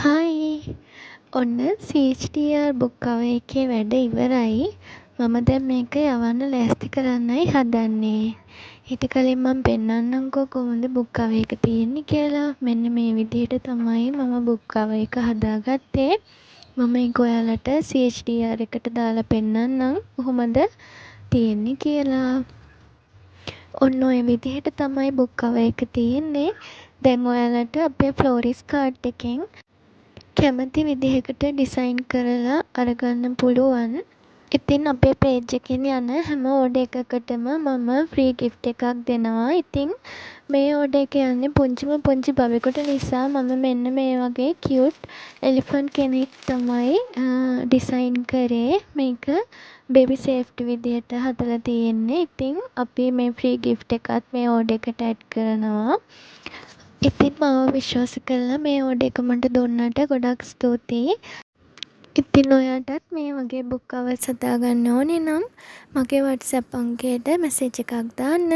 Hi ඔන්න CHDR book cover එකේ වැඩ ඉවරයි. මම දැන් මේක යවන්න ලෑස්ති කරන්නයි හදන්නේ. ඊට කලින් මම පෙන්නන්නම්කෝ කොහොමද බුක් කවර් එක තියෙන්නේ කියලා. මෙන්න මේ විදිහට තමයි මම බුක් කවර් එක හදාගත්තේ. මම ඒක ඔයාලට CHDR එකට දාලා පෙන්නන්නම් කොහොමද තියෙන්නේ කියලා. ඔන්න ඔය විදිහට තමයි බුක් කවර් එක තියෙන්නේ. දැන් ඔයාලට අපේ ෆ්ලෝරිස් කාඩ් එකෙන් කැමති විදිහකට ඩිසයින් කරලා අරගන්න පුළුවන්. ඉතින් අපේ පේජ් එකෙන් යන හැම ඕඩර් එකකටම මම ෆ්‍රී ගිෆ්ට් එකක් දෙනවා. ඉතින් මේ ඕඩර් එක යන්නේ පුංචිම පුංචි බබෙකුට නිසා මම මෙන්න මේ වගේ කියුට් එලිෆන්ට් කෙනෙක් තමයි ඩිසයින් කරේ. මේක බේබි සේෆ්ටි විදිහට හදලා තියෙන්නේ. ඉතින් අපි මේ ෆ්‍රී ගිෆ්ට් එකත් මේ ඕඩර් එකට ඇඩ් කරනවා. ඉතින් මාව විශ්වාස කරලා මේ ඕඩර් එක මට දුන්නට ගොඩක් ස්තුතියි. ඉතින් ඔයාටත් මේ වගේ බුක් කවර්ස් හදාගන්න ඕනේ නම් මගේ WhatsApp අංකයට මැසේජ් එකක් දාන්න.